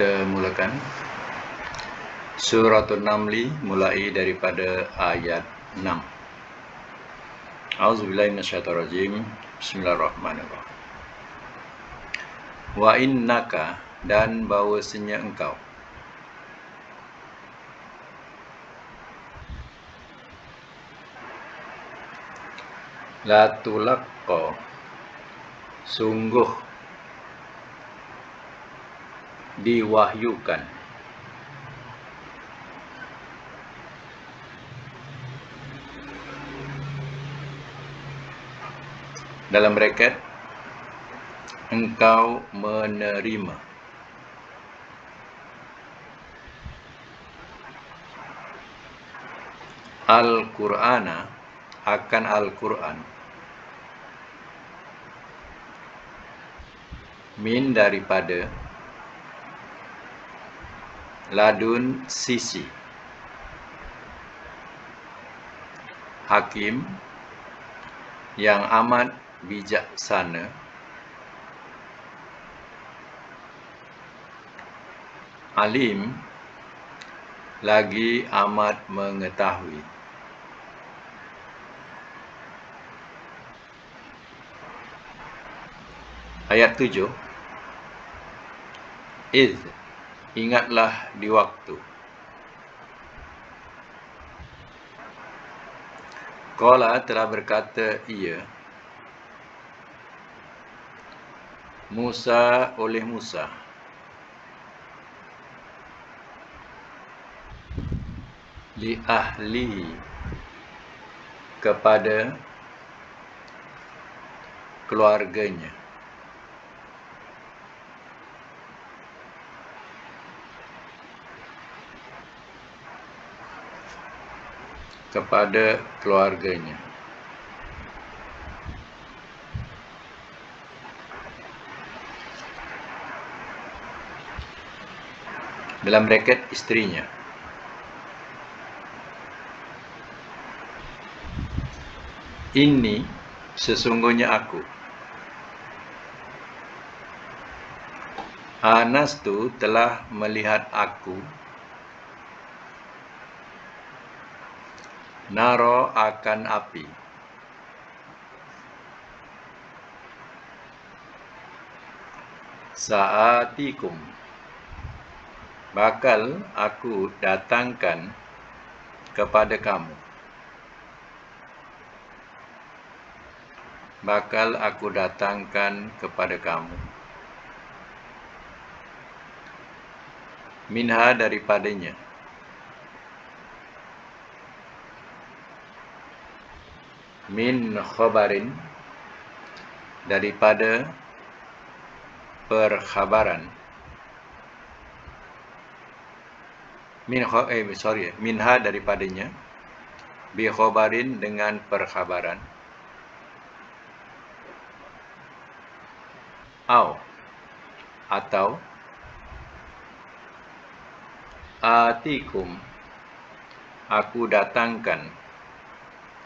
Kita mulakan Suratul Namli mulai daripada ayat 6. A'udzubillahi minasyaitonirrajim. Bismillahirrahmanirrahim. Wa innaka, dan bahwasanya engkau, la tulaqqa, sungguh diwahyukan, dalam braket engkau menerima, Al-Qur'ana, akan Al-Qur'an, min, daripada, ladun, sisi, hakim, yang amat bijaksana, alim, lagi amat mengetahui. Ayat 7. Iz, ingatlah di waktu, qala, telah berkata ia, Musa, oleh Musa, li ahlihi, kepada keluarganya, kepada keluarganya. Dalam braket isterinya. Ini, sesungguhnya aku, anastu, telah melihat aku, naro, akan api, saatikum, bakal aku datangkan kepada kamu, bakal aku datangkan kepada kamu, minha, daripadanya, min khabarin, daripada perkhabaran, minha, daripadanya, bi khabarin, dengan perkhabaran, atau atikum, aku datangkan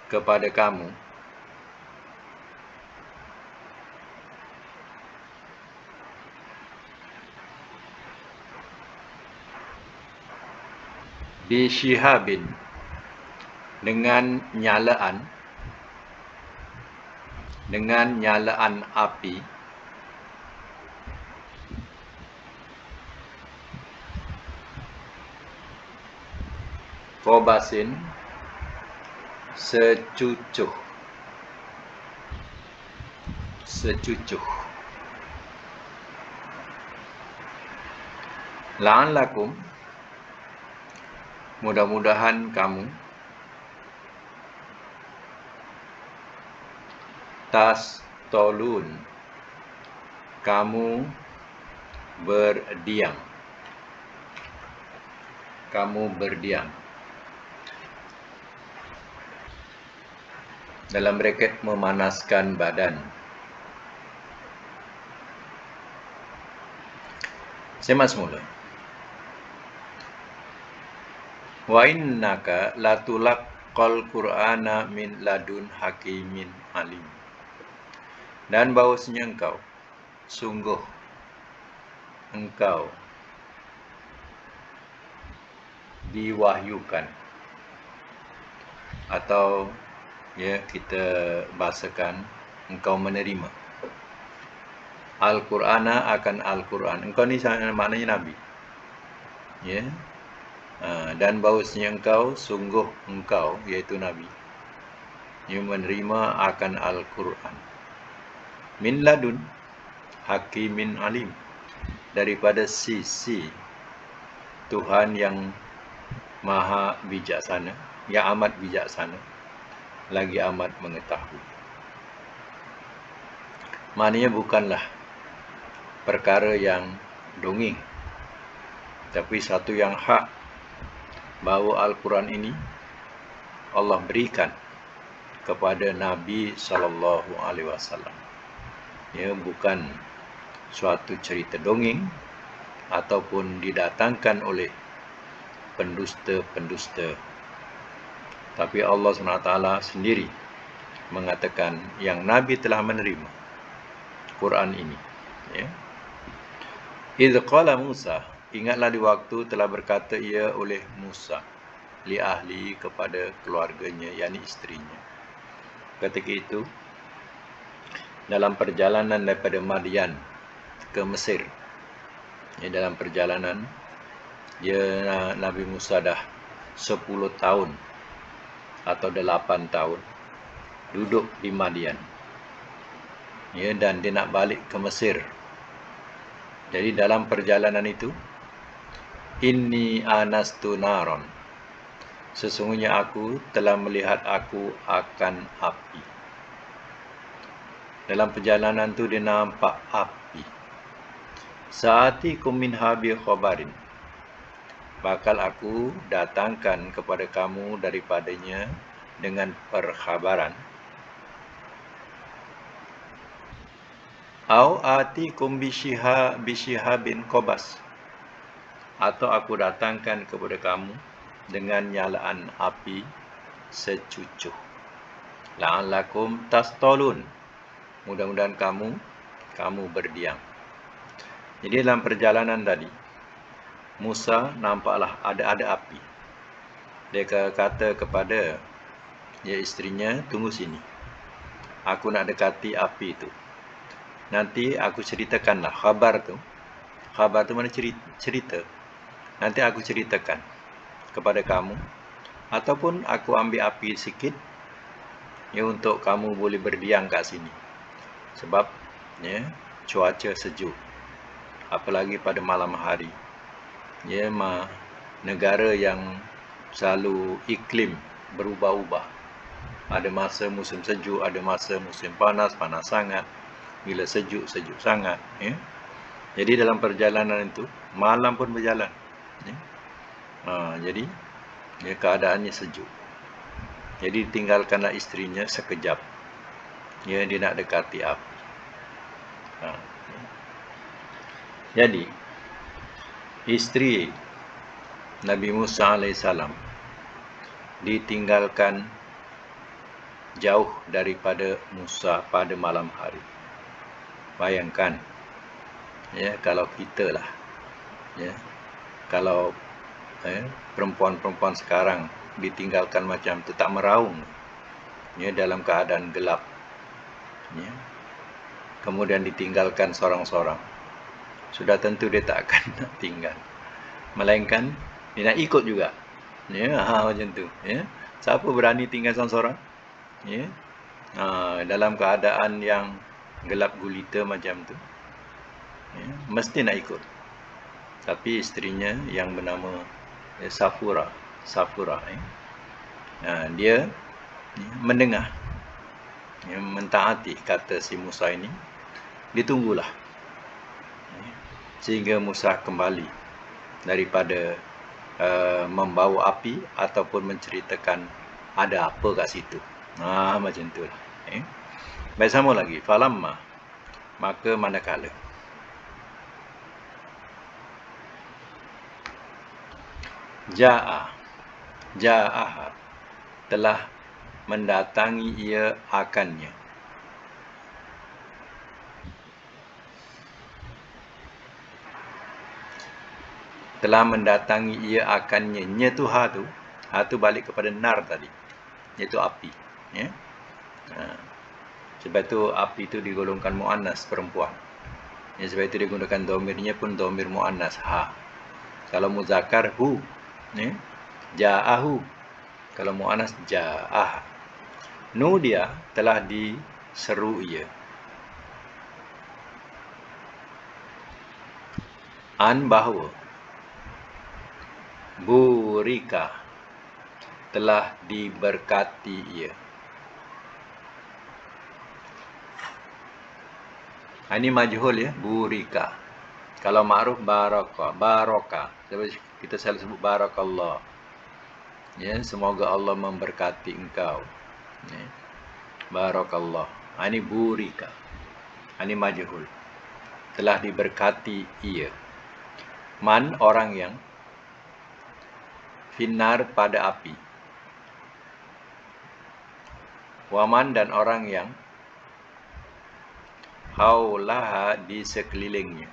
kepada kamu, bi syihabin, dengan nyalaan api, kobasin, secucuh, la'allakum, mudah-mudahan kamu, tastolun, kamu berdiam, dalam braket memanaskan badan. Semak semula. Wa innaka latulaqqal Qur'ana min ladun hakimin alim. Dan bahwasanya engkau, sungguh engkau diwahyukan, atau ya kita bahasakan engkau menerima Al-Qur'ana akan Al-Quran. Engkau ni maknanya Nabi, ya. Dan bahawasanya engkau, sungguh engkau, iaitu Nabi, yang menerima akan Al-Quran. Min ladun hakimin alim, daripada sisi Tuhan yang maha bijaksana, yang amat bijaksana, lagi amat mengetahui. Maknanya bukanlah perkara yang dongeng, tapi satu yang hak, bahawa Al-Quran ini Allah berikan kepada Nabi SAW. Ya, bukan suatu cerita dongeng ataupun didatangkan oleh pendusta-pendusta, tapi Allah SWT sendiri mengatakan yang Nabi telah menerima Quran ini, ya. Idz qala Musa, ingatlah di waktu telah berkata ia oleh Musa li ahli, kepada keluarganya, yakni istrinya. Ketika itu dalam perjalanan daripada Madian ke Mesir, ya, dalam perjalanan Nabi Musa dah 10 tahun atau 8 tahun duduk di Madian, ya, dan dia nak balik ke Mesir. Jadi dalam perjalanan itu, inni anastu naron, sesungguhnya aku telah melihat aku akan api. Dalam perjalanan tu dia nampak api. Saatikum minha bi khabarin, bakal aku datangkan kepada kamu daripadanya dengan perkhabaran. Au atikum bisyihabin qobas, atau aku datangkan kepada kamu dengan nyalaan api secucuk. La'allakum tastolun, mudah-mudahan kamu berdiam. Jadi dalam perjalanan tadi, Musa nampaklah ada api. Dia kata kepada istrinya, tunggu sini, aku nak dekati api itu. Nanti aku ceritakanlah khabar tu. Khabar tu mana cerita. Nanti aku ceritakan kepada kamu, ataupun aku ambil api sikit, ya, untuk kamu boleh berdiam kat sini. Sebab, ya, cuaca sejuk, apalagi pada malam hari. Ya, negara yang selalu iklim berubah-ubah. Ada masa musim sejuk, ada masa musim panas sangat, bila sejuk sangat, ya. Jadi dalam perjalanan itu malam pun berjalan, ya. Jadi ya, keadaannya sejuk. Jadi tinggalkanlah istrinya sekejap, ya, dia nak dekati api. Jadi isteri Nabi Musa AS ditinggalkan jauh daripada Musa pada malam hari. Bayangkan, ya, kalau kita lah, ya, kalau perempuan-perempuan sekarang ditinggalkan macam tu, tak meraung, ya, dalam keadaan gelap, ya, kemudian ditinggalkan sorang-sorang, sudah tentu dia tak akan nak tinggal, melainkan dia nak ikut juga, ya, macam tu, ya. Siapa berani tinggal sorang-sorang, ya, dalam keadaan yang gelap gulita macam tu, ya, mesti nak ikut. Tapi istrinya yang bernama Safura, dia mendengar, ya, mentaati kata si Musa ini. Ditunggulah, ya, sehingga Musa kembali daripada membawa api ataupun menceritakan ada apa kat situ. Macam tu lah, ya. Baik, sama lagi. Falamma, maka manakala. Ja'aha, telah mendatangi ia akannya. telah mendatangi ia akannya. Nya tu ha tu. Ha tu balik kepada nar tadi. Iaitu api. Ya. Sebab tu api tu digolongkan mu'annas, perempuan. Ya, sebab itu digunakan domirnya pun domir mu'annas, ha. Kalau muzakkar, hu. Ya. Ja'ahu. Kalau mu'annas, ja'ah. Nudia telah diseru ia. An bahawa burika telah diberkati ia. Ini majhul ya, burika. Kalau ma'ruf baraka, baraka. Kita selalu sebut barakallah. Ya, semoga Allah memberkati engkau. Ya. Barakallah. Ini burika. Ini majhul. Telah diberkati ia. Man, orang yang finnar, pada api. Waman, dan orang yang haulaha, di sekelilingnya.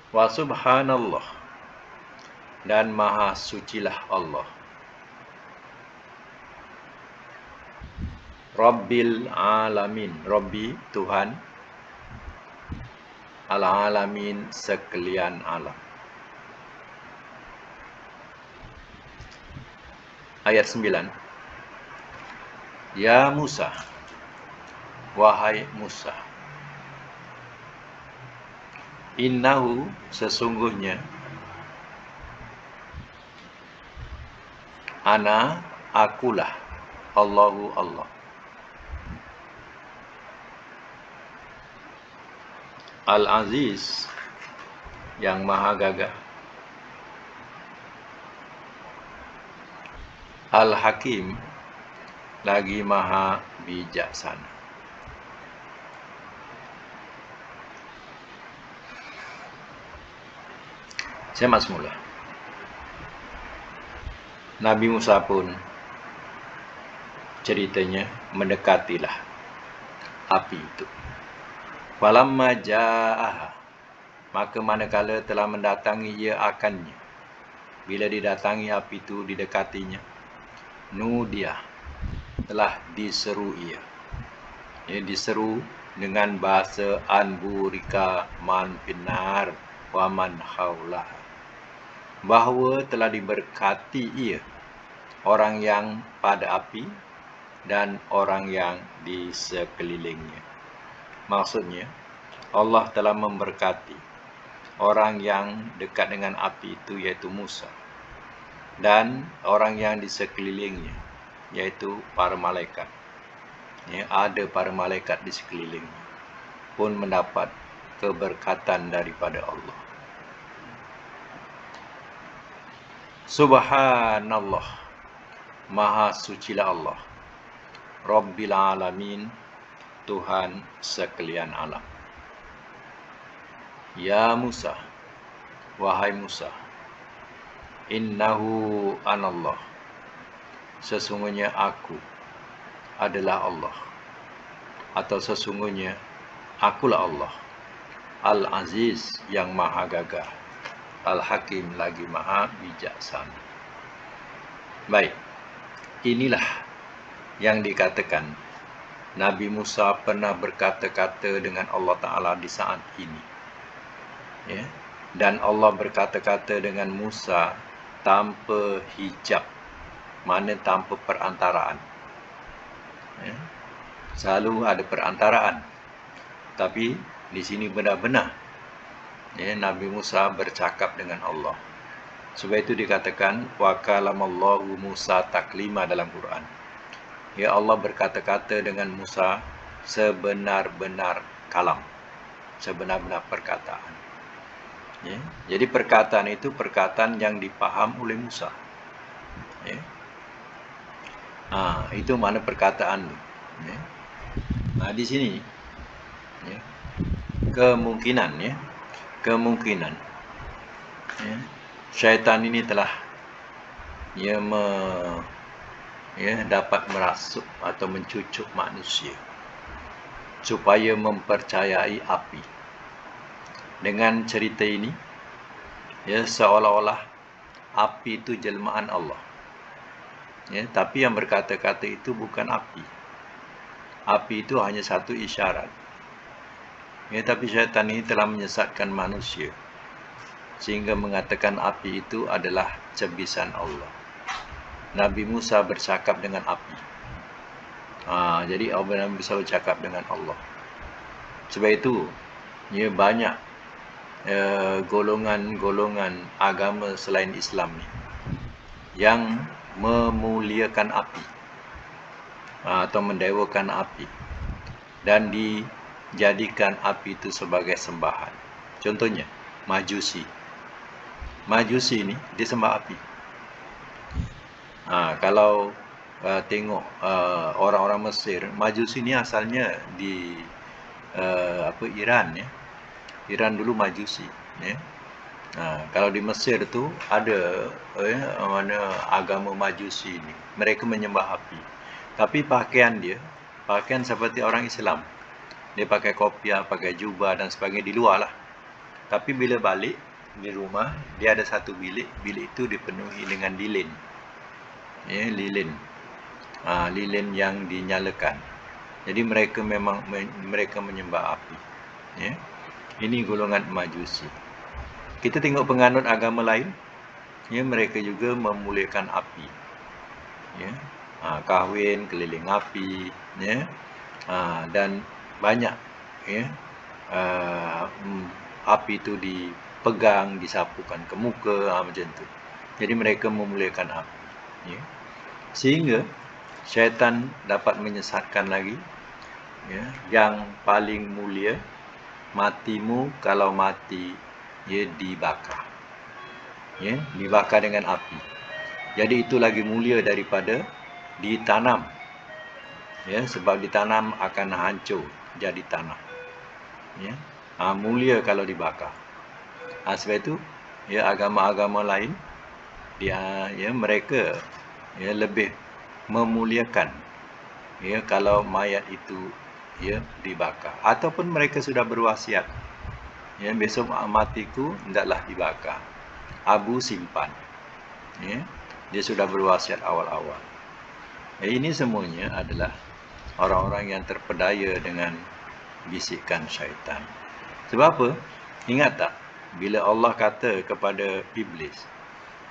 Wa subhanallah, dan maha sucilah Allah. Rabbil alamin, Rabbi, Tuhan, al-alamin, sekalian alam. Ayat 9. Ya Musa, wahai Musa, innahu, sesungguhnya, ana, akulah, Allahu, Allah, Al-Aziz, yang maha gagah, Al-Hakim, lagi maha bijaksana. Saya masuk mula. Nabi Musa pun ceritanya mendekatilah api itu. Falamma ja'aha, maka manakala telah mendatangi ia akannya. Bila didatangi api itu, didekatinya, nudia, telah diseru ia. Ia diseru dengan bahasa anburika man finnar wa man haulaha, bahawa telah diberkati ia, orang yang pada api dan orang yang di sekelilingnya. Maksudnya, Allah telah memberkati orang yang dekat dengan api itu, iaitu Musa, dan orang yang di sekelilingnya, iaitu para malaikat. Ya, ada para malaikat di sekelilingnya pun mendapat keberkatan daripada Allah. Subhanallah, maha sucilah Allah, Rabbil alamin, Tuhan sekalian alam. Ya Musa, wahai Musa, innahu anallah, sesungguhnya aku adalah Allah, atau sesungguhnya akulah Allah, Al-Aziz, yang maha gagah, Al-Hakim, lagi maha bijaksana. Baik, inilah yang dikatakan Nabi Musa pernah berkata-kata dengan Allah Ta'ala di saat ini. Ya? Dan Allah berkata-kata dengan Musa tanpa hijab, mana tanpa perantaraan. Ya? Selalu ada perantaraan, tapi di sini benar-benar ya, Nabi Musa bercakap dengan Allah. Sebab itu dikatakan wa kalamallahu Musa taklima dalam Quran. Ya, Allah berkata-kata dengan Musa sebenar-benar kalam, sebenar-benar perkataan. Ya, jadi perkataan itu perkataan yang dipaham oleh Musa. Ya. Itu mana perkataan itu. Ya. Di sini ya, kemungkinan ya, syaitan ini telah dapat merasuk atau mencucuk manusia. supaya mempercayai api. Dengan cerita ini, ya, seolah-olah api itu jelmaan Allah. Ya, tapi yang berkata-kata itu bukan api. Api itu hanya satu isyarat. Ya, tapi syaitan ini telah menyesatkan manusia sehingga mengatakan api itu adalah cebisan Allah. Nabi Musa bercakap dengan api. Jadi Nabi Musa bercakap dengan Allah. Sebab itu, ya, banyak golongan-golongan agama selain Islam ni yang memuliakan api atau mendewakan api dan dijadikan api itu sebagai sembahan. Contohnya, Majusi. Majusi ni dia sembah api. Kalau tengok orang-orang Mesir, Majusi ni asalnya di Iran, ya. Iran dulu Majusi, ya. Kalau di Mesir tu ada mana agama Majusi ni, mereka menyembah api. Tapi pakaian seperti orang Islam. Dia pakai kopiah, pakai jubah dan sebagainya di luar lah. Tapi bila balik di rumah, dia ada satu bilik. Bilik itu dipenuhi dengan lilin. Ya, lilin. Lilin yang dinyalakan. Jadi mereka memang mereka menyembah api. Ya. Ini golongan Majusi. Kita tengok penganut agama lain, ya, mereka juga memuliakan api. Ya. Kahwin keliling api, ya. Dan banyak, ya, api itu dipegang, disapukan ke muka, macam tu. Jadi mereka memuliakan api, ya. Sehingga syaitan dapat menyesatkan lagi, ya, yang paling mulia, matimu kalau mati, ya, dibakar. Ya, dibakar dengan api. Jadi itu lagi mulia daripada ditanam. Ya, sebab ditanam akan hancur jadi tanah. Ya. Mulia kalau dibakar. Sebab itu, ya, agama-agama lain mereka, ya, lebih memuliakan, ya, kalau mayat itu, ya, dibakar, ataupun mereka sudah berwasiat, ya, besok matiku hendaklah dibakar, abu simpan, ya, dia sudah berwasiat awal-awal. Ini semuanya adalah orang-orang yang terpedaya dengan bisikan syaitan. Sebab apa? Ingat tak, bila Allah kata kepada Iblis,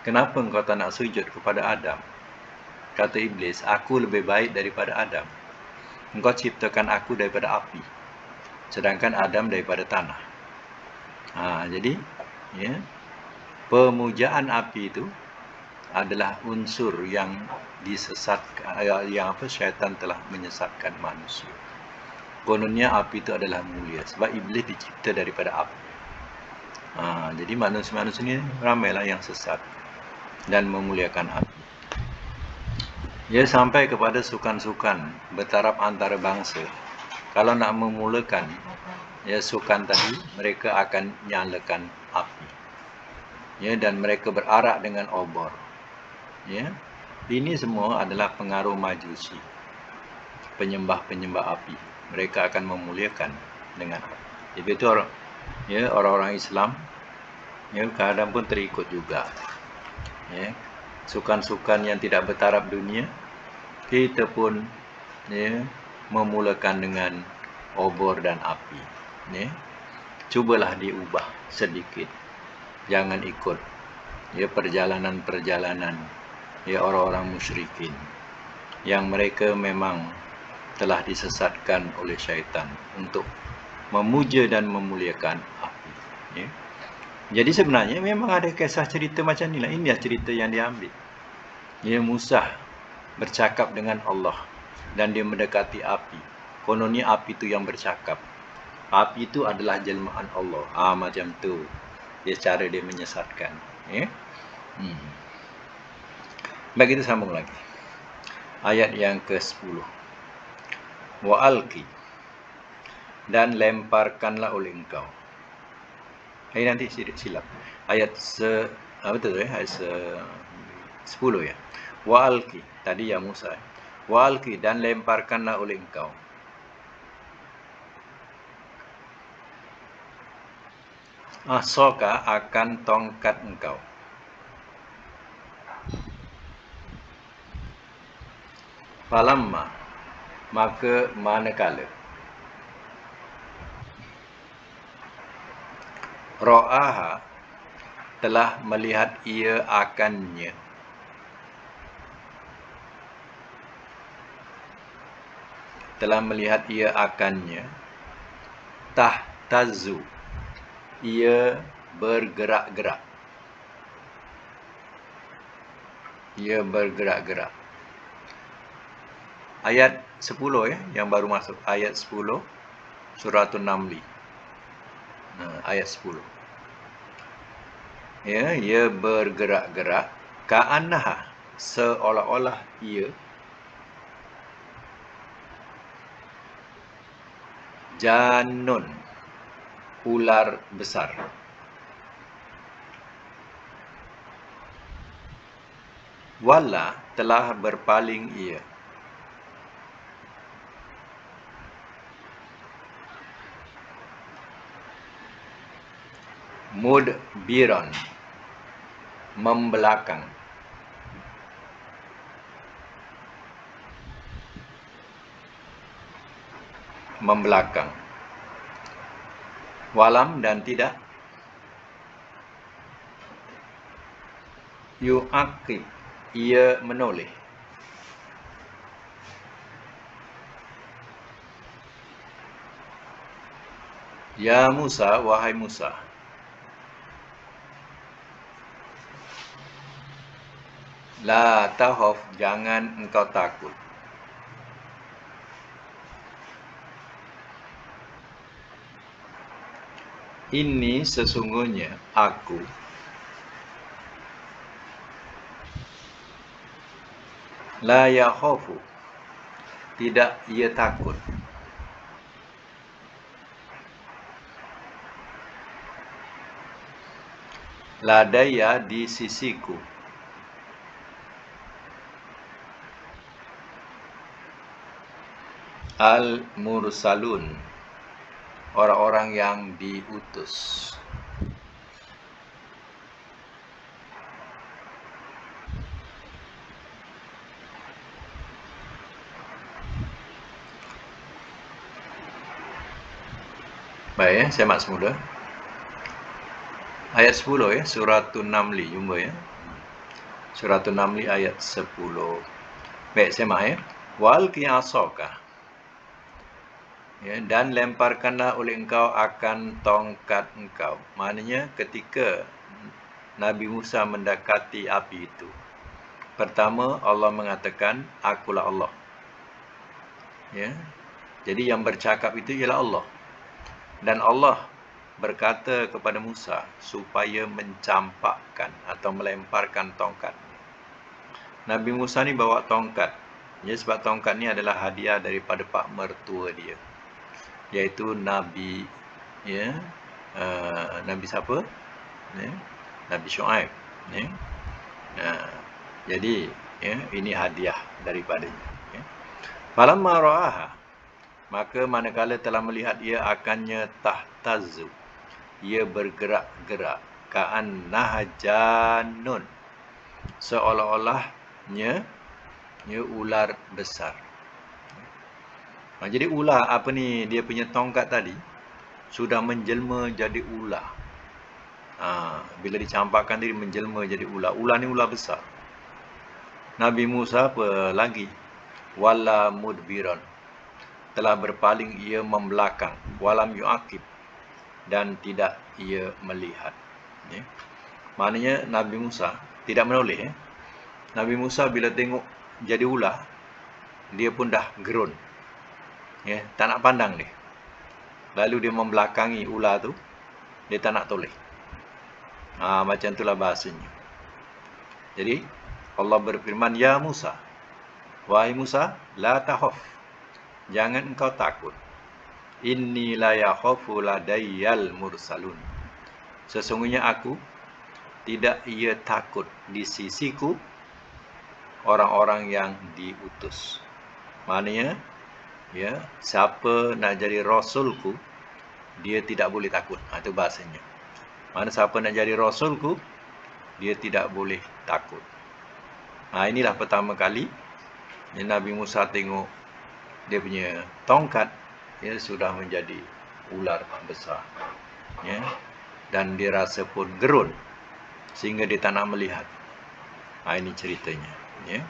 kenapa engkau tak nak sujud kepada Adam? Kata Iblis, aku lebih baik daripada Adam. Engkau ciptakan aku daripada api, sedangkan Adam daripada tanah. Jadi, ya, pemujaan api itu adalah unsur yang disesatkan, yang syaitan telah menyesatkan manusia. Kononnya api itu adalah mulia sebab iblis dicipta daripada api. Jadi manusia-manusia ini ramailah yang sesat dan memuliakan api. Ya, sampai kepada sukan-sukan bertaraf antara bangsa. Kalau nak memulakan, ya, sukan tadi, mereka akan nyalakan api. Ya, dan mereka berarak dengan obor. Ya, ini semua adalah pengaruh Majusi, penyembah-penyembah api. Mereka akan memuliakan dengan api. Jadi itu orang-orang Islam, ya, kadang pun terikut juga. Ya, sukan-sukan yang tidak bertaraf dunia, kita pun, ya, memulakan dengan obor dan api. Ya, cubalah diubah sedikit. Jangan ikut, ya, perjalanan-perjalanan, ya, orang-orang musyrikin yang mereka memang telah disesatkan oleh syaitan untuk memuja dan memuliakan api. Ya. Jadi sebenarnya memang ada kisah cerita macam inilah. Inilah cerita yang diambil. Ya, Musa bercakap dengan Allah dan dia mendekati api. Kononnya api itu yang bercakap. Api itu adalah jelmaan Allah. Macam tu. Dia cara dia menyesatkan. Ya. Baik, kita sambung lagi. Ayat yang ke-10. Wa alqi, dan lemparkanlah oleh engkau. Nanti silap. Ayat ayat 10, ya. Wa alqi, tadi ya Musa. Wa alqi, dan lemparkanlah oleh engkau. Asoka akan tongkat engkau. Falamma, maka manakala. Ra'aha, telah melihat ia akannya. Telah melihat ia akannya. Tahtazu, ia bergerak-gerak. Ia bergerak-gerak. Ayat 10 yang baru masuk. Ayat 10 Suratul Namli. Ayat 10. Ya, ia bergerak-gerak. Ka'annaha, seolah-olah ia. Janun, ular besar. Wala, telah berpaling ia. Mudbiran, membelakang. Membelakang. Walam, dan tidak. Yu'aqib, ia menoleh. Ya Musa, wahai Musa. La tahaf, jangan engkau takut. Ini sesungguhnya aku. La yakhafu, tidak ia takut. Ladaya, di sisiku. Al-mursalun, orang-orang yang diutus. Baik, saya mak semula. Ayat 10 Suratul Namli, jumpa Suratul Namli ayat 10. Baik, saya mak Wal qiyasaka. Dan lemparkanlah oleh engkau akan tongkat engkau. Maknanya ketika Nabi Musa mendekati api itu, pertama Allah mengatakan, akulah Allah. Jadi yang bercakap itu ialah Allah. Dan Allah berkata kepada Musa supaya mencampakkan atau melemparkan tongkat. Nabi Musa ni bawa tongkat. Sebab tongkat ni adalah hadiah daripada pak mertua dia, iaitu Nabi Nabi siapa? Nabi Syuaib. Jadi ini hadiah daripadanya. Falamma ra'aha, maka manakala telah melihat ia akannya, tahtazu, ia bergerak-gerak. Ka'annaha janun, seolah-olahnya ular besar. Jadi ular apa ni, dia punya tongkat tadi sudah menjelma jadi ular. Bila dicampakkan dia menjelma jadi ular. Ular ni ular besar. Nabi Musa apa lagi? Wala mudbiran, telah berpaling ia membelakang. Walam yu'aqib, dan tidak ia melihat. Maknanya Nabi Musa tidak menoleh. Nabi Musa bila tengok jadi ular, dia pun dah gerun. Tak nak pandang dia. Lalu dia membelakangi ular tu, dia tak nak toleh. Macam itulah bahasanya. Jadi Allah berfirman, ya Musa, wahai Musa, la tahaf, jangan engkau takut. Inni la yakhafu ladayyal mursalun, sesungguhnya aku, tidak ia takut di sisiku orang-orang yang diutus. Maknanya siapa nak jadi rasulku, dia tidak boleh takut. Itu bahasanya. Mana siapa nak jadi rasulku, dia tidak boleh takut. Inilah pertama kali Nabi Musa tengok dia punya tongkat, dia sudah menjadi ular besar. Ya. Dan dia rasa pun gerun sehingga dia tak nak melihat. Ini ceritanya. Ya.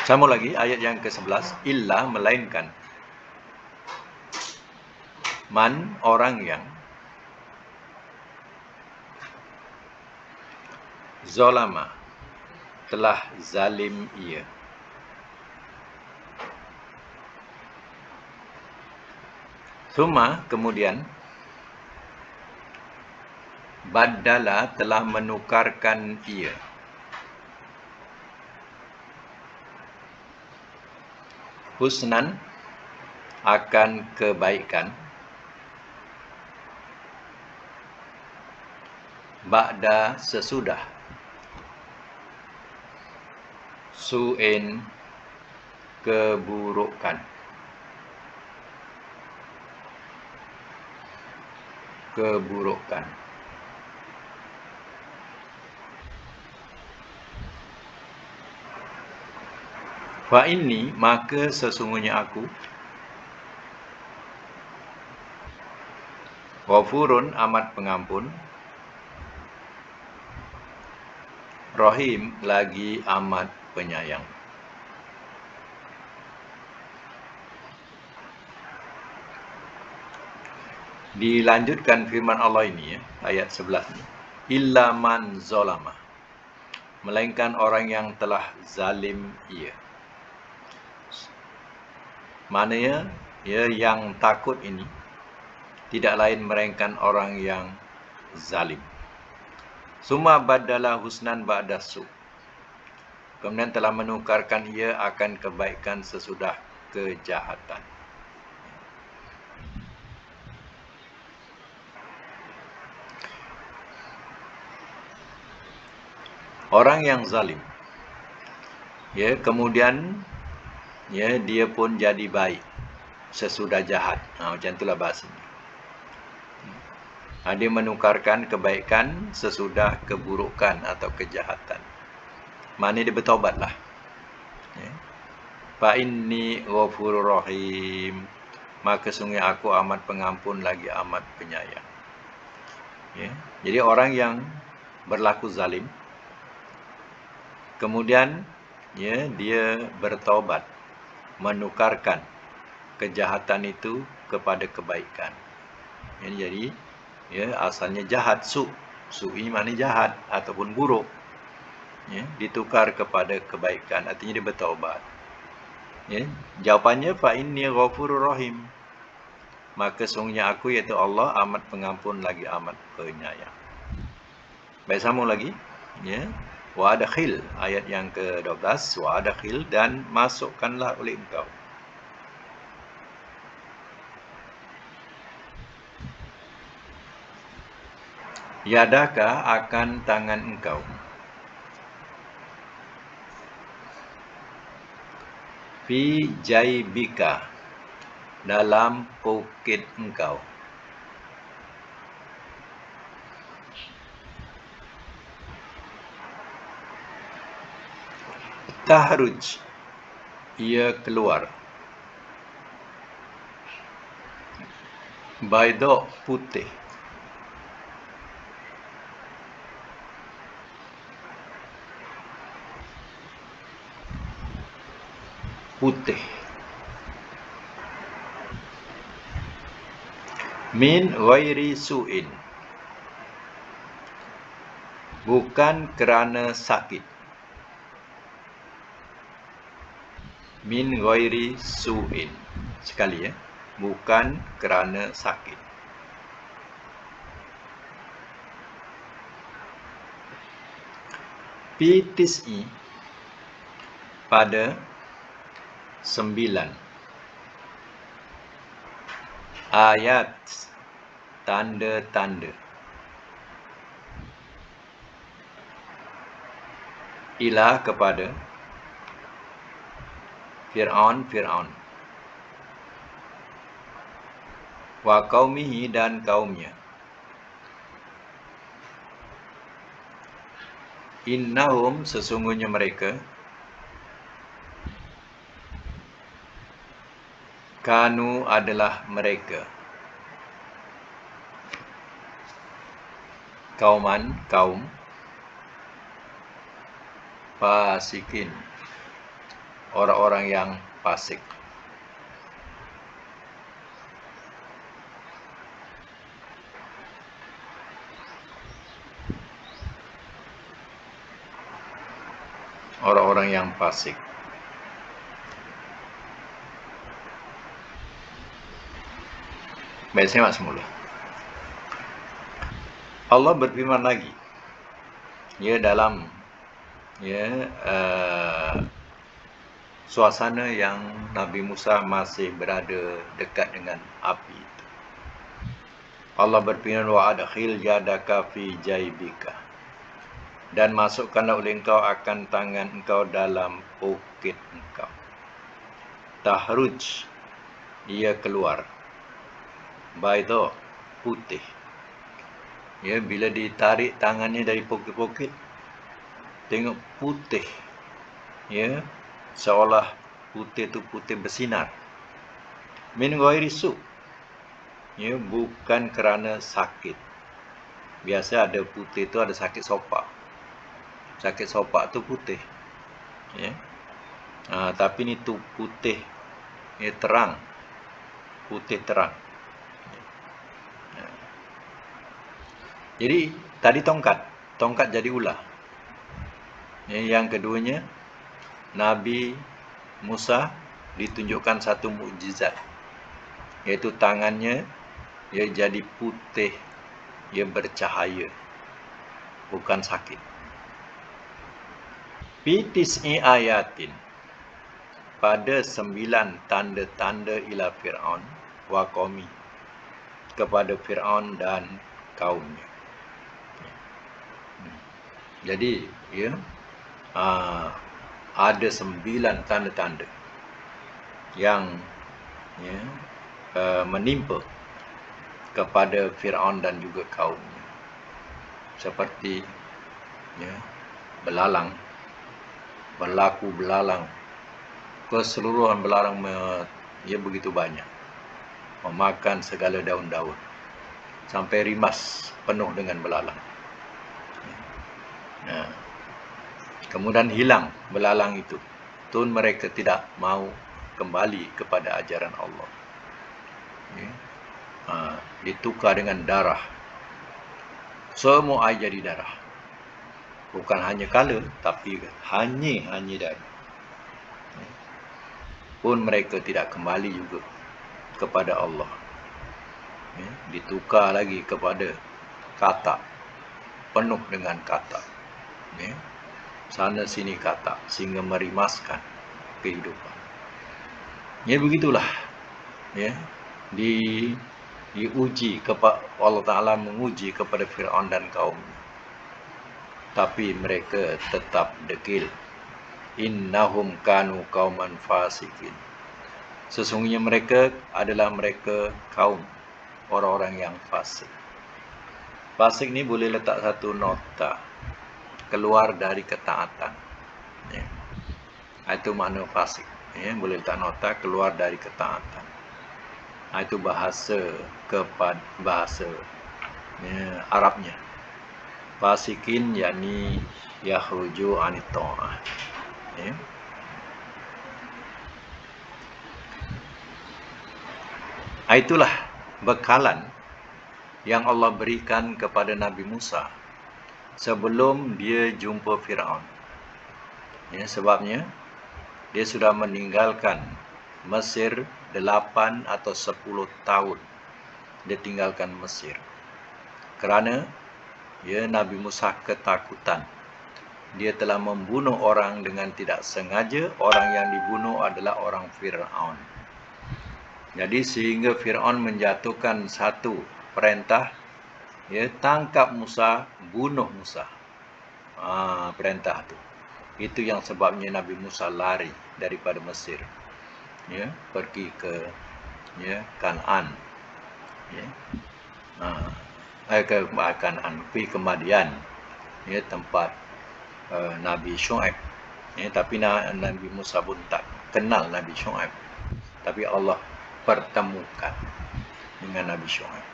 Sambung lagi ayat yang ke-11, illa melainkan man orang yang zalama telah zalim ia. Suma kemudian badala telah menukarkan ia. Husnan akan kebaikan. Ba'da sesudah. Su'in keburukan. Keburukan. Fa inni maka sesungguhnya aku Ghafurun amat pengampun, Rahim lagi amat penyayang. Dilanjutkan firman Allah ini, ayat 11 ni. Illa man zalama. Melainkan orang yang telah zalim ia. Maknanya, yang takut ini tidak lain melainkan orang yang zalim. Summa badala husnan ba'da su. Kemudian telah menukarkan ia akan kebaikan sesudah kejahatan. Orang yang zalim, kemudian dia pun jadi baik sesudah jahat. Macam itulah bahasanya. Dia menukarkan kebaikan sesudah keburukan atau kejahatan. Maknanya dia bertaubatlah. Fa inni ghafurur rahim. Maka sungguh aku amat pengampun lagi amat penyayang. Jadi orang yang berlaku zalim, kemudian dia bertaubat, menukarkan kejahatan itu kepada kebaikan. Jadi asalnya jahat, su'i maknanya jahat ataupun buruk, ditukar kepada kebaikan, artinya dia bertaubat. Jawapannya fa inni ghafurur rahim. Maka sungguhnya aku iaitu Allah amat pengampun lagi amat penyayang. Baik, sambung lagi. Wa adkhil, ayat yang ke-12, wa adkhil, dan masukkanlah oleh engkau. Yadaka akan tangan engkau. Fi jaibika, dalam poket engkau. Tahruj, ia keluar. Baydok, putih. Putih. Min ghairi su'in, bukan kerana sakit. Min ghairi su'in, sekali bukan kerana sakit. Fi tis'i, pada 9 ayat, tanda-tanda. Ila, kepada Fir'aun. wa qaumihi dan kaumnya. Innahum sesungguhnya mereka kanu adalah mereka kauman kaum fasikin orang-orang yang fasik. Orang-orang yang fasik. Baik, saya semula. Allah berfirman lagi, ya, dalam suasana yang Nabi Musa masih berada dekat dengan api. Allah berfirman, wa adkhil yadaka fi jaybika, dan masukkanlah oleh engkau akan tangan engkau dalam poket engkau. Tahruj, ia keluar. Bayda, putih. Ya, bila ditarik tangannya dari poket-poket, tengok putih. Ya, seolah putih itu putih bersinar. Min ghairi su. Ya, bukan kerana sakit. Biasa ada putih itu ada sakit sopak. Sakit sopak tu putih. Ya. Tapi ni tu putih, ya, terang. Putih terang. Ya. Jadi tadi tongkat jadi ular. Ya, yang keduanya Nabi Musa ditunjukkan satu mukjizat, iaitu tangannya ia jadi putih, ia bercahaya, bukan sakit. Fitis'i ayatin, pada 9 tanda-tanda ila Fir'aun wa qaumi, kepada Fir'aun dan kaumnya. Jadi, ya, ada 9 tanda-tanda yang, ya, menimpa kepada Fir'aun dan juga kaumnya. Seperti, ya, belalang, berlaku belalang, keseluruhan belalang ia begitu banyak, memakan segala daun-daun sampai rimas penuh dengan belalang. Kemudian hilang belalang itu. Tun mereka tidak mau kembali kepada ajaran Allah. Ditukar dengan darah. Semua air jadi darah. Bukan hanya kala, tapi hanya darah. Pun mereka tidak kembali juga kepada Allah. Ditukar lagi kepada katak, penuh dengan katak. Sana sini katak, sehingga merimaskan kehidupan. Ya, begitulah. Ya, diuji kepada Allah Ta'ala, menguji kepada Fir'aun dan kaumnya. Tapi mereka tetap degil. Innahum kanu qauman fasikin. Sesungguhnya mereka adalah kaum orang-orang yang fasik. Fasik ni boleh letak satu nota, keluar dari ketaatan. Ya. Itu makna fasik. Ya, boleh letak nota, keluar dari ketaatan. Itu bahasa Arabnya. Fasikin yakni yakhruju anit ta'ah. Ya. Itulah bekalan yang Allah berikan kepada Nabi Musa sebelum dia jumpa Fir'aun. Ya, sebabnya dia sudah meninggalkan Mesir 8 atau 10 tahun. Dia tinggalkan Mesir kerana, ya, Nabi Musa ketakutan. Dia telah membunuh orang dengan tidak sengaja. Orang yang dibunuh adalah orang Fir'aun. Jadi sehingga Fir'aun menjatuhkan satu perintah, ya, tangkap Musa, bunuh Musa. Perintah itu. Itu yang sebabnya Nabi Musa lari daripada Mesir, ya, pergi ke, ya, Kan'an. Ya. Kanaan kemudian ya, tempat Nabi Syuaib. Ya, tapi Nabi Musa pun tak kenal Nabi Syuaib. Tapi Allah pertemukan dengan Nabi Syuaib.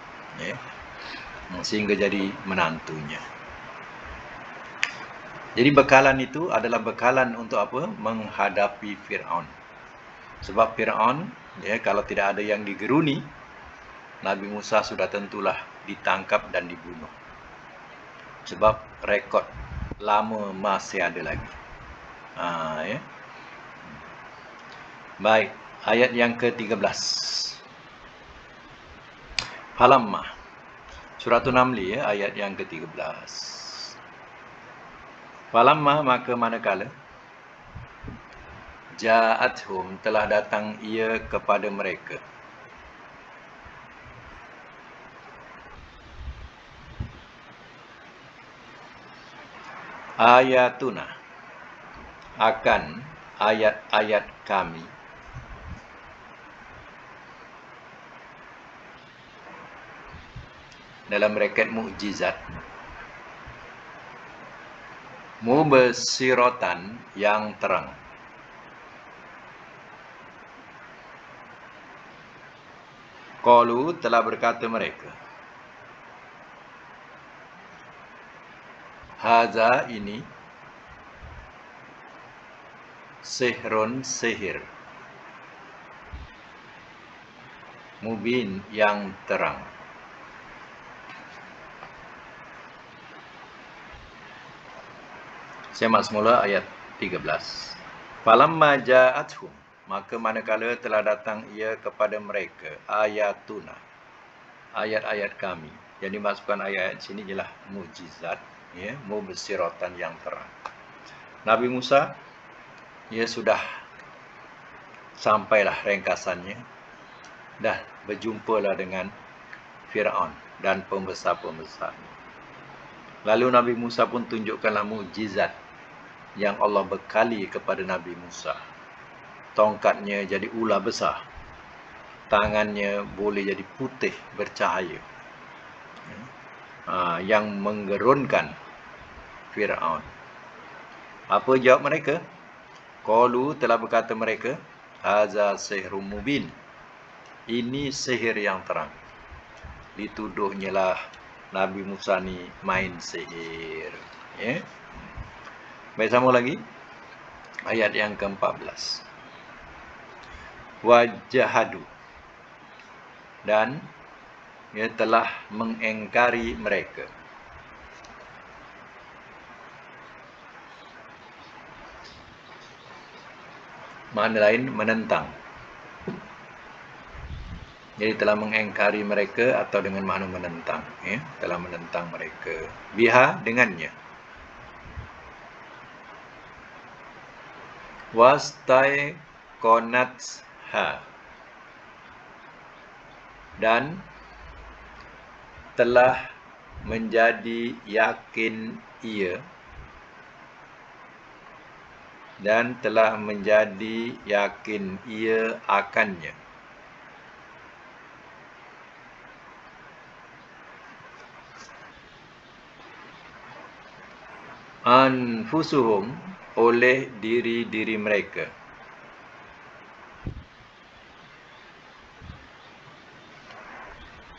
Ya. Sehingga jadi menantunya. Jadi bekalan itu adalah bekalan untuk apa? Menghadapi Fir'aun. Sebab Fir'aun, ya, kalau tidak ada yang digeruni, Nabi Musa sudah tentulah ditangkap dan dibunuh. Sebab rekod lama masih ada lagi. Ya. Baik, ayat yang ke-13. Falamma. Surah An-Naml, ya, ayat yang ke-13. Falamma, maka manakala ja'athum, telah datang ia kepada mereka. Ayatuna, akan ayat-ayat kami. Dalam braket mukjizat. Mubsiratan, yang terang. Qalu, telah berkata mereka. Haza, ini. Sihrun, sihir. Mubin, yang terang. Semak semula ayat 13. Falamma ja'athum, maka manakala telah datang ia kepada mereka, ayatuna, ayat-ayat kami. Yang dimasukkan ayat-ayat sini ialah mukjizat, ya, mubsiratan, yang terang. Nabi Musa, ia sudah sampailah ringkasannya, dah berjumpalah dengan Fir'aun dan pembesar-pembesarnya. Lalu Nabi Musa pun tunjukkanlah mukjizat yang Allah bekali kepada Nabi Musa. Tongkatnya jadi ular besar. Tangannya boleh jadi putih bercahaya. Yang menggerunkan Fir'aun. Apa jawab mereka? Qalu, telah berkata mereka, haza sihrum mubin. Ini sihir yang terang. Dituduhnya lah Nabi Musa ni main sihir. Ya. Baik, sama lagi. Ayat yang ke-14. Wajahadu, dan ia telah mengingkari mereka. Makna lain, menentang. Jadi telah mengingkari mereka atau dengan makna menentang. Ya? Telah menentang mereka. Biha, dengannya. Wastai konatha, dan telah menjadi yakin ia, dan telah menjadi yakin ia akannya. Anfusuhum, oleh diri-diri mereka.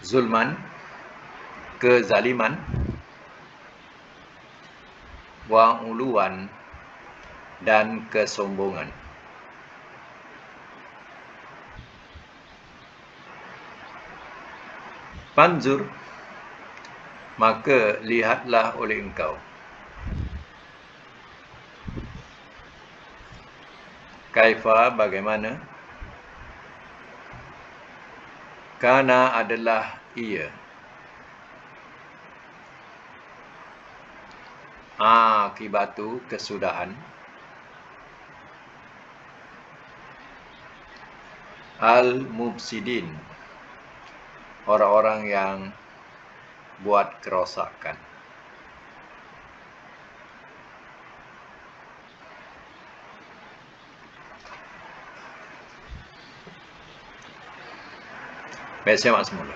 Zulman, kezaliman. Wa uluan, dan kesombongan. Panzur, maka lihatlah oleh engkau. Kaifa, bagaimana. Kana, adalah ia. Akibatu, kesudahan. Al-mufsidin, orang-orang yang buat kerosakan. Baik, saya semula.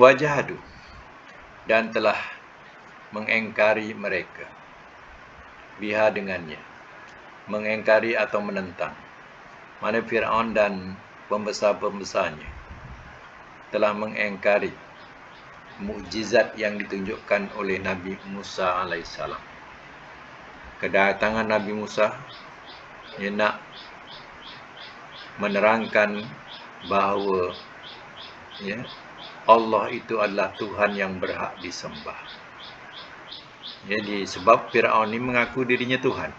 Wajahadu, dan telah mengingkari mereka, biha dengannya, mengingkari atau menentang. Mana Fir'aun dan pembesar-pembesarnya telah mengingkari mukjizat yang ditunjukkan oleh Nabi Musa alaihissalam. Kedatangan Nabi Musa, ia nak menerangkan bahawa Allah itu adalah Tuhan yang berhak disembah. Jadi sebab Fir'aun ini mengaku dirinya Tuhan.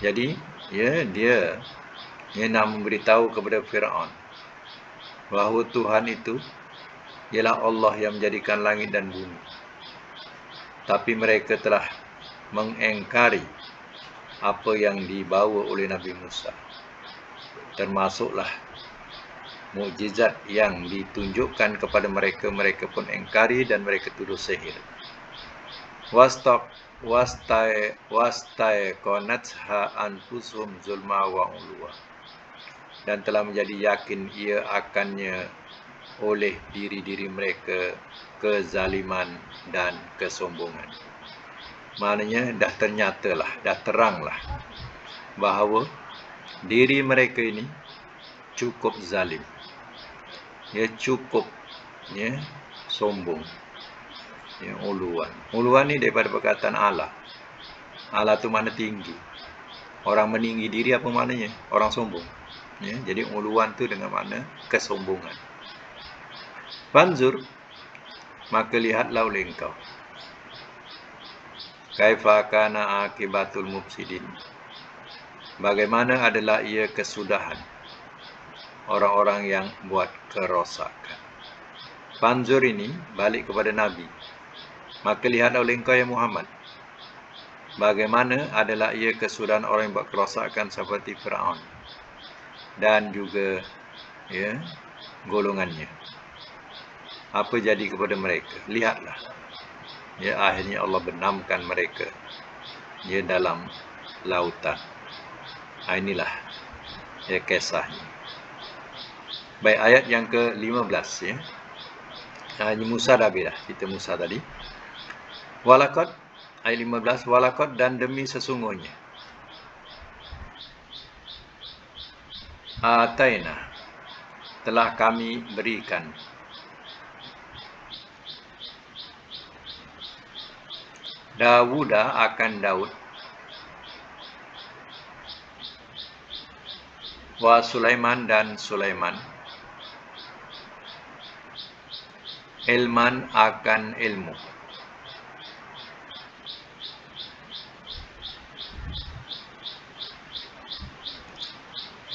Jadi dia nak memberitahu kepada Fir'aun bahawa Tuhan itu ialah Allah yang menjadikan langit dan bumi. Tapi mereka telah mengingkari apa yang dibawa oleh Nabi Musa, termasuklah mukjizat yang ditunjukkan kepada mereka. Mereka pun ingkari dan mereka tuduh sihir. Wastaiqanatha anfusuhum zulma wa ulwa, dan telah menjadi yakin ia akannya oleh diri-diri mereka kezaliman dan kesombongan. Maknanya dah ternyatalah, dah teranglah bahawa diri mereka ini cukup zalim, cukup sombong, uluan. Uluan ni daripada perkataan ala. Ala tu makna tinggi. Orang meninggi diri apa maknanya? Orang sombong. Jadi uluan tu dengan makna kesombongan. Fanzur, maka lihatlah oleh engkau, kaifa kana akibatul mufsidin, bagaimana adalah ia kesudahan orang-orang yang buat kerosakan. Fanzur ini balik kepada Nabi. Maka lihatlah oleh engkau ya Muhammad, bagaimana adalah ia kesudahan orang yang buat kerosakan seperti Fir'aun dan juga golongannya. Apa jadi kepada mereka? Lihatlah. Akhirnya Allah benamkan mereka dalam lautan. Inilah kisahnya. Baik, ayat yang ke-15 Musa dah habis dah. Kita Musa tadi. Walaqad, ayat 15, walaqad, dan demi sesungguhnya, ataina, telah kami berikan, Dawuda akan Daud, wa Sulaiman, dan Sulaiman, ilman, akan ilmu,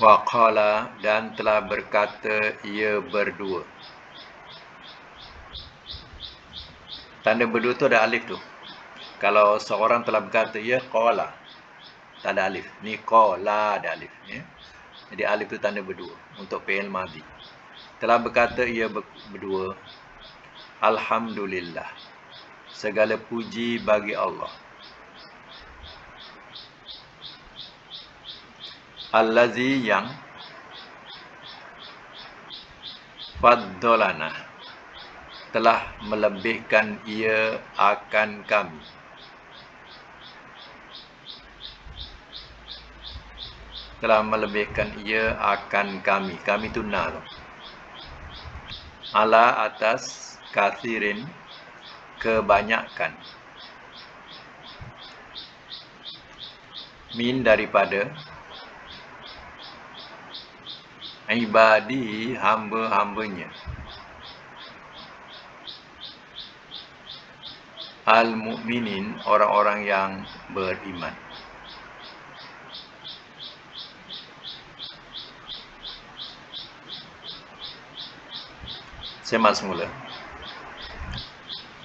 wa qala, dan telah berkata ia berdua. Tanda berdua tu ada alif tu. Kalau seorang telah berkata ia qala, tak ada alif. Ni qala ada alif. Jadi alif tu tanda berdua untuk fi'il madhi. Telah berkata ia berdua. Alhamdulillah, segala puji bagi Allah. Allazi, yang faddalana, telah melebihkan ia akan kami. Telah melebihkan ia akan kami. Kami tu na tu. Ala, atas, kathirin, kebanyakan, min, daripada, ibadi, hamba-hambanya, al-mu'minin, orang-orang yang beriman. Semak semula.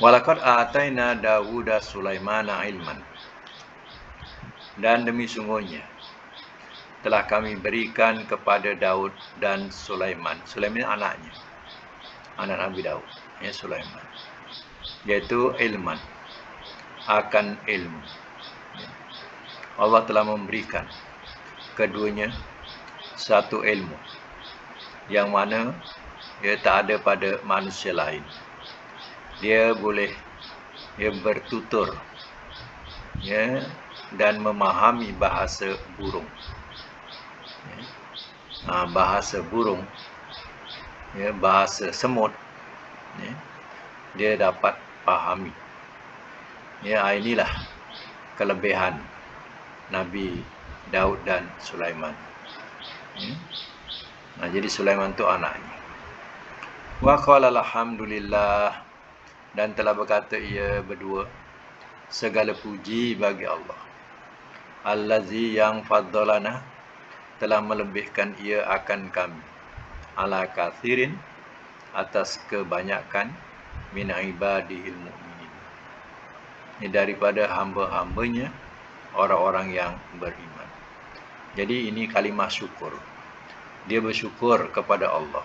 Walaqad ataina Dawuda Sulaimana ilman, dan demi sungguhnya telah kami berikan kepada Daud dan Sulaiman. Sulaiman anaknya, anak Nabi Daud, Sulaiman, yaitu ilman, akan ilmu. Allah telah memberikan keduanya satu ilmu, yang mana Dia tak ada pada manusia lain. Dia bertutur, ya, dan memahami bahasa burung. Bahasa burung, ya, bahasa semut, ya, dia dapat pahami. Ya, inilah kelebihan Nabi Daud dan Sulaiman. Jadi Sulaiman itu anaknya. Wa qala alhamdulillah, dan telah berkata ia berdua, segala puji bagi Allah, allazi yang faddalana, telah melebihkan ia akan kami, ala kathirin, atas kebanyakan, min ibadihil mu'minin, ini daripada hamba-hambanya orang-orang yang beriman. Jadi ini kalimah syukur. Dia bersyukur kepada Allah,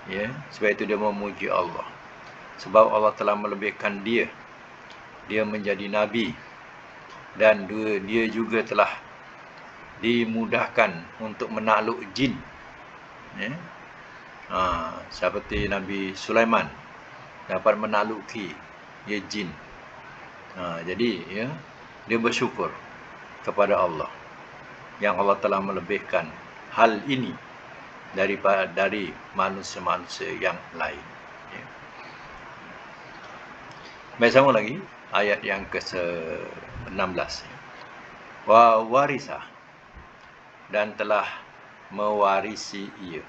ya, sebab itu dia memuji Allah, sebab Allah telah melebihkan dia menjadi nabi, dan dia juga telah dimudahkan untuk menakluk jin, ya. Seperti Nabi Sulaiman dapat menakluki jin. Jadi, ya, dia bersyukur kepada Allah yang Allah telah melebihkan hal ini dari manusia-manusia yang lain. Ya. Baik, sama lagi ayat yang ke-16. Wa warisa, dan telah mewarisi ia.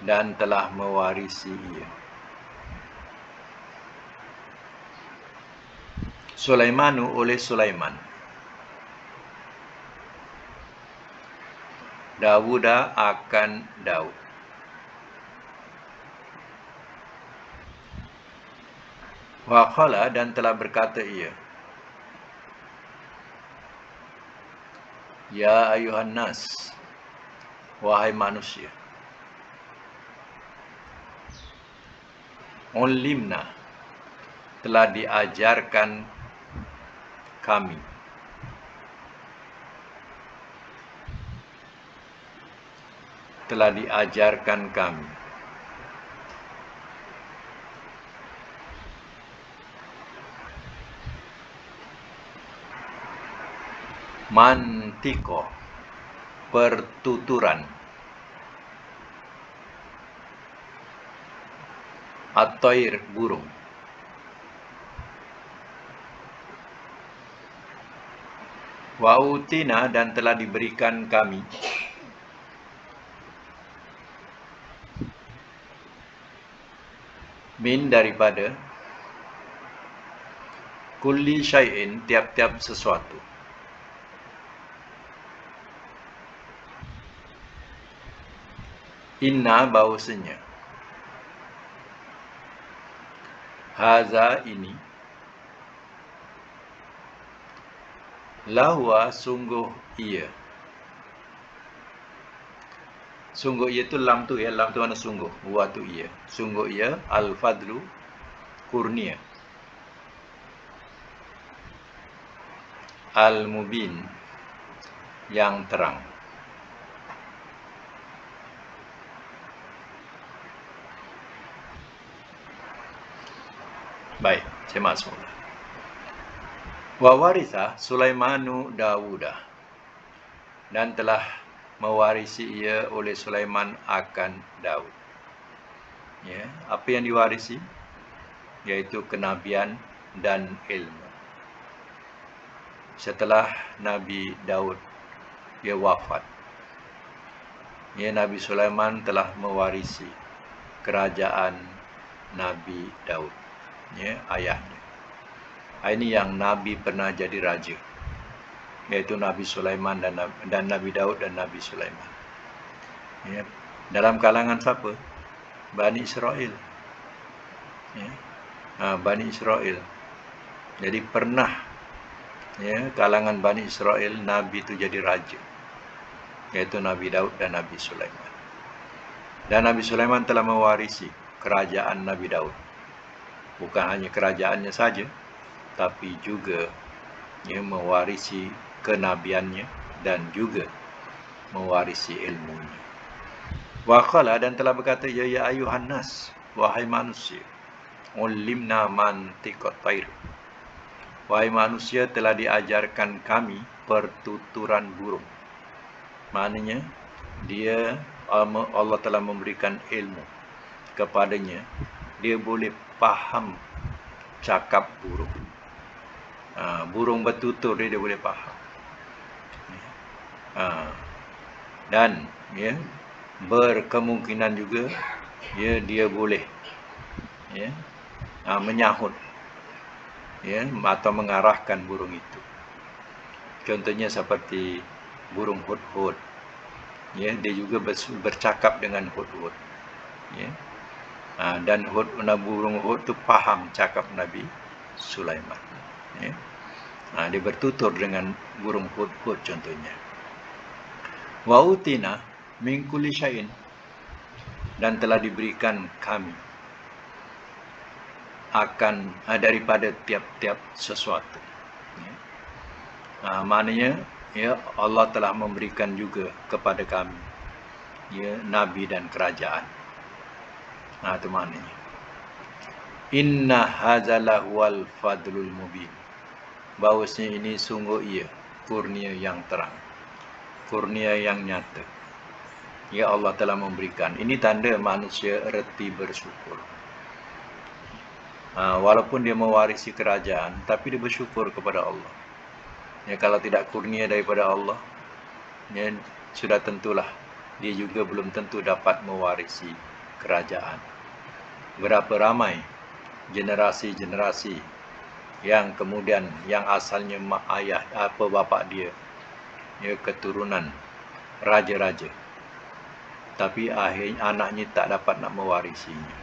Dan telah mewarisi ia. Sulaimanu, oleh Sulaiman. Dawuda, akan Daud. Wa qala, dan telah berkata ia, ya ayuhan nas, wahai manusia, ulimna, telah diajarkan kami, mantiko, pertuturan, at-thair, burung, wa utina, dan telah diberikan kami, min, daripada, kulli syai'in, tiap-tiap sesuatu, inna, bahawasanya, haza, ini, lahwa, sungguh ia. Sungguh ia tu lam tu, ya, lam tu mana sungguh, wa tu ia. Sungguh ia, al-fadlu, kurnia, al-mubin, yang terang. Baik, saya masuk. Wa warisa Sulaimanu Dawuda, dan telah mewarisi ia, oleh Sulaiman, akan Daud. Ya, apa yang diwarisi? Yaitu kenabian dan ilmu. Setelah Nabi Daud dia wafat, ya, Nabi Sulaiman telah mewarisi kerajaan Nabi Daud, ya, ayahnya. Ini yang Nabi pernah jadi raja, yaitu Nabi Sulaiman dan Nabi Daud dan Nabi Sulaiman. Ya. Dalam kalangan siapa? Bani Israel. Ya. Bani Israel. Jadi pernah, ya, kalangan Bani Israel Nabi itu jadi raja, yaitu Nabi Daud dan Nabi Sulaiman. Dan Nabi Sulaiman telah mewarisi kerajaan Nabi Daud. Bukan hanya kerajaannya saja, tapi juga, ya, mewarisi kenabiannya dan juga mewarisi ilmunya. Wa qala, dan telah berkata, ya ayuhan nas, wahai manusia, ulimna mantiqat thair, wahai manusia, telah diajarkan kami pertuturan burung. Maknanya Allah telah memberikan ilmu kepadanya, dia boleh faham cakap burung. Burung bertutur dia boleh faham. Dan berkemungkinan juga dia boleh menyahut atau mengarahkan burung itu. Contohnya seperti burung hudhud, dia juga bercakap dengan hudhud, dan burung hudhud itu faham cakap Nabi Sulaiman. Dia bertutur dengan burung hudhud contohnya. Wa utina min kulli syai'in, dan telah diberikan kami akan daripada tiap-tiap sesuatu. Maknanya Allah telah memberikan juga kepada kami nabi dan kerajaan. Itu maknanya. Inna hadzalahu fadlul mubin, bahawasanya ini sungguh ia kurnia yang terang, kurnia yang nyata. Allah telah memberikan. Ini tanda manusia reti bersyukur. Walaupun dia mewarisi kerajaan, tapi dia bersyukur kepada Allah. Kalau tidak kurnia daripada Allah, sudah tentulah dia juga belum tentu dapat mewarisi kerajaan. Berapa ramai generasi-generasi yang kemudian yang asalnya mak ayah bapa dia keturunan raja-raja, tapi akhirnya anaknya tak dapat nak mewarisinya,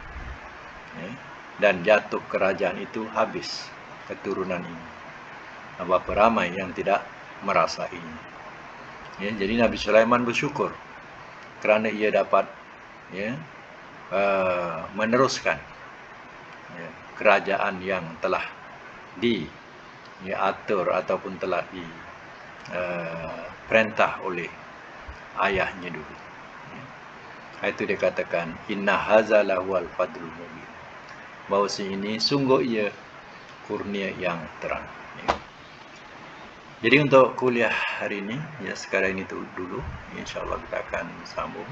dan jatuh kerajaan itu, habis keturunan ini. Berapa ramai yang tidak merasainya. Jadi Nabi Sulaiman bersyukur kerana ia dapat meneruskan kerajaan yang telah diatur ataupun telah diperintah oleh ayahnya dulu. Itu dia katakan, inna hazalahu al-fadlul mubin, bahawasanya ini sungguh ia kurnia yang terang. Jadi untuk kuliah hari ini, sekarang ini dulu. InsyaAllah kita akan sambung